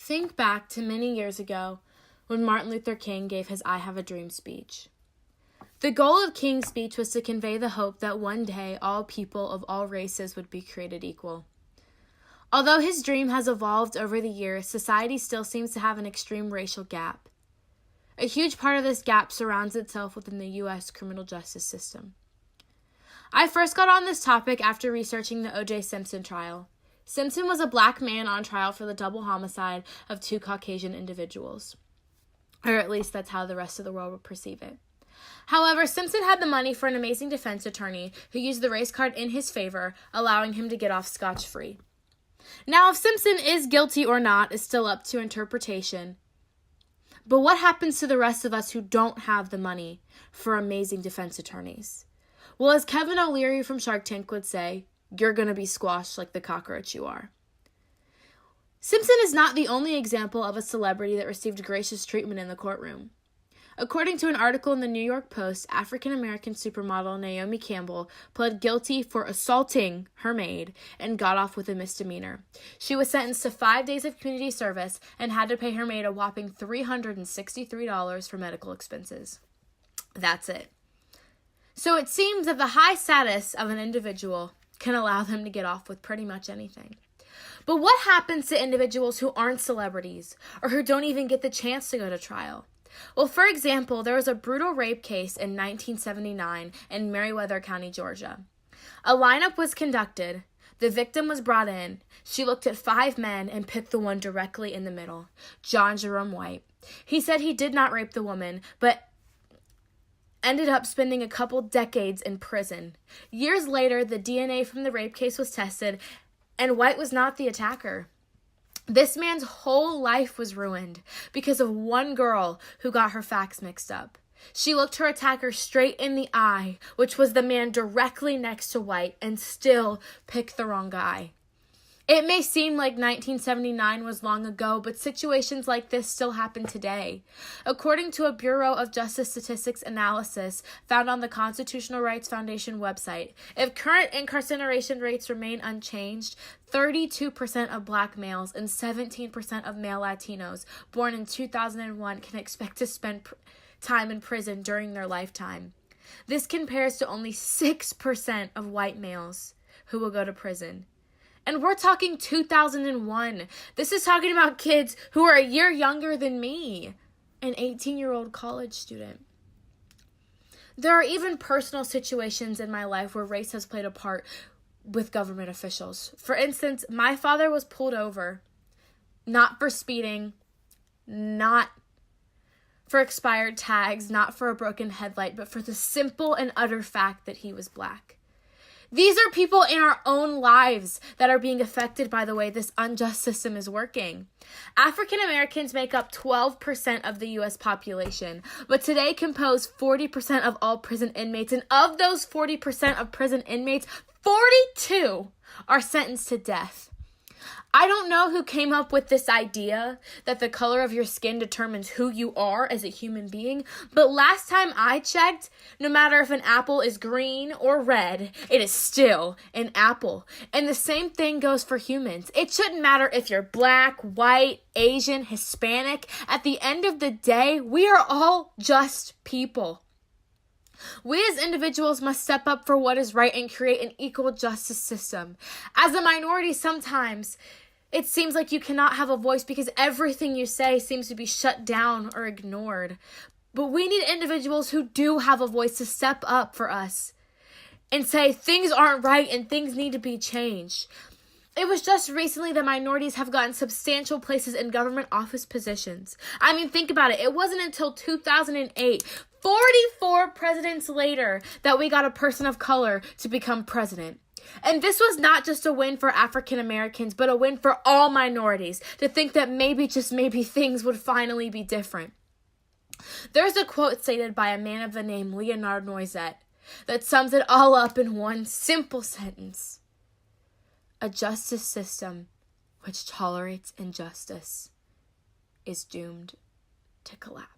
Think back to many years ago when Martin Luther King gave his I Have a Dream speech. The goal of King's speech was to convey the hope that one day all people of all races would be created equal. Although his dream has evolved over the years, society still seems to have an extreme racial gap. A huge part of this gap surrounds itself within the U.S. criminal justice system. I first got on this topic after researching the O.J. Simpson trial. Simpson was a black man on trial for the double homicide of two Caucasian individuals. Or at least that's how the rest of the world would perceive it. However, Simpson had the money for an amazing defense attorney who used the race card in his favor, allowing him to get off scotch-free. Now, if Simpson is guilty or not is still up to interpretation. But what happens to the rest of us who don't have the money for amazing defense attorneys? Well, as Kevin O'Leary from Shark Tank would say, you're going to be squashed like the cockroach you are. Simpson is not the only example of a celebrity that received gracious treatment in the courtroom. According to an article in the New York Post, African-American supermodel Naomi Campbell pled guilty for assaulting her maid and got off with a misdemeanor. She was sentenced to 5 days of community service and had to pay her maid a whopping $363 for medical expenses. That's it. So it seems that the high status of an individual can allow them to get off with pretty much anything. But what happens to individuals who aren't celebrities or who don't even get the chance to go to trial? Well, for example, there was a brutal rape case in 1979 in Meriwether County, Georgia. A lineup was conducted. The victim was brought in. She looked at 5 men and picked the one directly in the middle, John Jerome White. He said he did not rape the woman, but ended up spending a couple decades in prison. Years later, the DNA from the rape case was tested, and White was not the attacker. This man's whole life was ruined because of one girl who got her facts mixed up. She looked her attacker straight in the eye, which was the man directly next to White, and still picked the wrong guy. It may seem like 1979 was long ago, but situations like this still happen today. According to a Bureau of Justice Statistics analysis found on the Constitutional Rights Foundation website, if current incarceration rates remain unchanged, 32% of black males and 17% of male Latinos born in 2001 can expect to spend time in prison during their lifetime. This compares to only 6% of white males who will go to prison. And we're talking 2001. This is talking about kids who are a year younger than me, an 18-year-old college student. There are even personal situations in my life where race has played a part with government officials. For instance, my father was pulled over, not for speeding, not for expired tags, not for a broken headlight, but for the simple and utter fact that he was black. These are people in our own lives that are being affected by the way this unjust system is working. African Americans make up 12% of the U.S. population, but today compose 40% of all prison inmates. And of those 40% of prison inmates, 42 are sentenced to death. I don't know who came up with this idea that the color of your skin determines who you are as a human being, but last time I checked, no matter if an apple is green or red, it is still an apple. And the same thing goes for humans. It shouldn't matter if you're black, white, Asian, Hispanic. At the end of the day, we are all just people. We as individuals must step up for what is right and create an equal justice system. As a minority, sometimes it seems like you cannot have a voice because everything you say seems to be shut down or ignored. But we need individuals who do have a voice to step up for us and say things aren't right and things need to be changed. It was just recently that minorities have gotten substantial places in government office positions. I mean, think about it. It wasn't until 2008, 44 presidents later, that we got a person of color to become president. And this was not just a win for African Americans, but a win for all minorities to think that maybe, just maybe, things would finally be different. There's a quote stated by a man of the name Leonard Noisette that sums it all up in one simple sentence. A justice system which tolerates injustice is doomed to collapse.